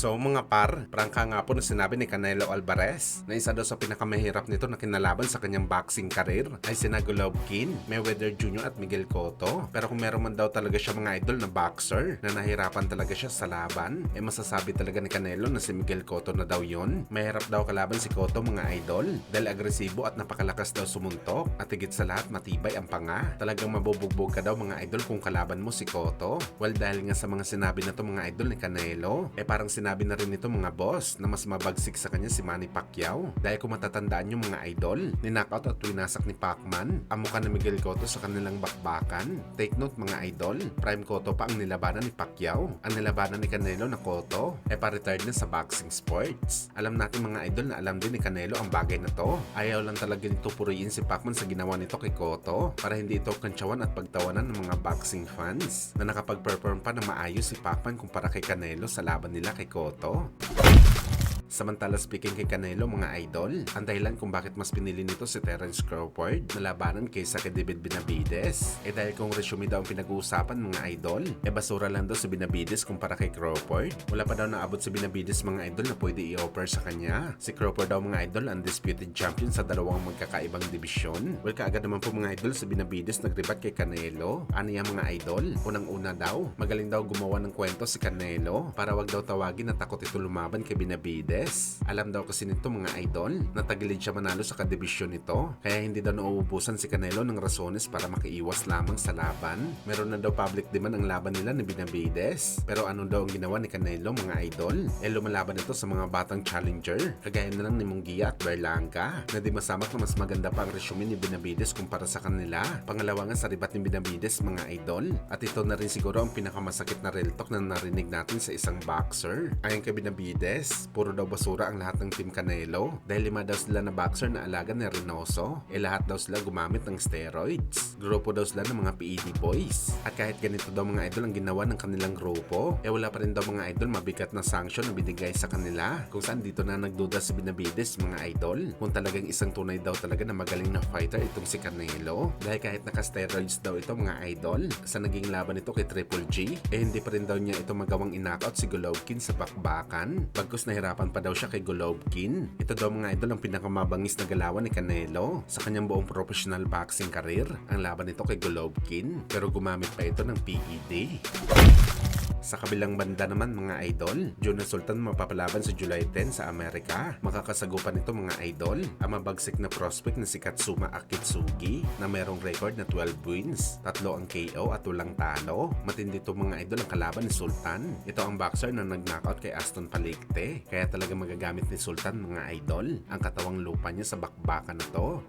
So mga par, prangka nga po na sinabi ni Canelo Alvarez na isa daw sa pinakamahirap nito na kinalaban sa kanyang boxing career ay sina Golovkin, Mayweather Jr. at Miguel Cotto. Pero kung meron man daw talaga siya mga idol na boxer na nahirapan talaga siya sa laban, masasabi talaga ni Canelo na si Miguel Cotto na daw yon. Mahirap daw kalaban si Cotto mga idol dahil agresibo at napakalakas daw sumuntok at higit sa lahat matibay ang panga. Talagang mabubugbog ka daw mga idol kung kalaban mo si Cotto. Well, dahil nga sa mga sinabi na to mga idol ni Canelo, parang sinabi na rin nito mga boss na mas mabagsik sa kanya si Manny Pacquiao. Dahil kung matatandaan yung mga idol, ninakaut at winasak ni Pacman ang mukha ni Miguel Cotto sa kanilang bakbakan. Take note mga idol, Prime Cotto pa ang nilabanan ni Pacquiao. Ang nilabanan ni Canelo na Cotto pa-retired na sa boxing sports. Alam natin mga idol na alam din ni Canelo ang bagay na to. Ayaw lang talaga nito puriin si Pacman sa ginawa nito kay Cotto para hindi ito kantsawan at pagtawanan ng mga boxing fans na nakapag-perform pa ng maayos si Pacman kumpara kay Canelo sa laban nila kay Cotto. Samantala speaking kay Canelo mga idol, ang dahilan kung bakit mas pinili nito si Terence Crawford na labanan kaysa kay David Benavidez dahil kung resume daw ang pinag-uusapan mga idol, basura lang daw si Benavidez kumpara kay Crawford. Wala pa daw naabot si Benavidez mga idol na pwede i-offer sa kanya. Si Crawford daw mga idol undisputed champion sa dalawang magkakaibang dibisyon. Well, kaagad naman po mga idol si Benavidez nagribat kay Canelo. Ano yan mga idol? Unang-una daw, magaling daw gumawa ng kwento si Canelo para wag daw tawagin na takot ito lumaban kay Benavidez. Alam daw kasi nito mga idol na tagilid siya manalo sa kadibisyon nito, kaya hindi daw nauubusan si Canelo ng rasones para makiiwas lamang sa laban. Meron na daw public demand ang laban nila ni Benavidez, pero ano daw ang ginawa ni Canelo mga idol? Lumalaban ito sa mga batang challenger kagaya na lang ni Munguia at Berlanga na di masamak na mas maganda pa ang resume ni Benavidez kumpara sa kanila. Pangalawa nga sa ribat ni Benavidez mga idol, at ito na rin siguro ang pinakamasakit na real talk na narinig natin sa isang boxer. Ayon kay Benavidez, puro daw basura ang lahat ng Team Canelo dahil 5 daw sila na boxer na alaga ni Reynoso, lahat daw sila gumamit ng steroids. Grupo daw sila ng mga PED boys. At kahit ganito daw mga idol ang ginawa ng kanilang grupo, wala pa rin daw mga idol mabigat na sanction na binigay sa kanila, kung saan dito na nagduda si Benavidez mga idol kung talagang isang tunay daw talaga na magaling na fighter itong si Canelo, dahil kahit naka-steroids daw ito mga idol sa naging laban ito kay Triple G, hindi pa rin daw niya ito magawang inknockout si Golovkin sa bakbakan. Bagkus nahirapan pa daw siya kay Golovkin. Ito daw mga idol ang pinakamabangis na galawan ni Canelo sa kanyang buong professional boxing career, ang laban nito kay Golovkin, pero gumamit pa ito ng PED. Sa kabilang banda naman mga idol, Jonas Sultan mapapalaban sa July 10 sa Amerika. Makakasagupan nito mga idol ang mabagsik na prospect na si Katsuma Akitsugi na merong record na 12 wins, 3 ang KO at walang talo. Matindi ito mga idol ang kalaban ni Sultan. Ito ang boxer na nag-knockout kay Aston Palicte, kaya talaga magagamit ni Sultan mga idol ang katawang lupa niya sa bakbakan na to.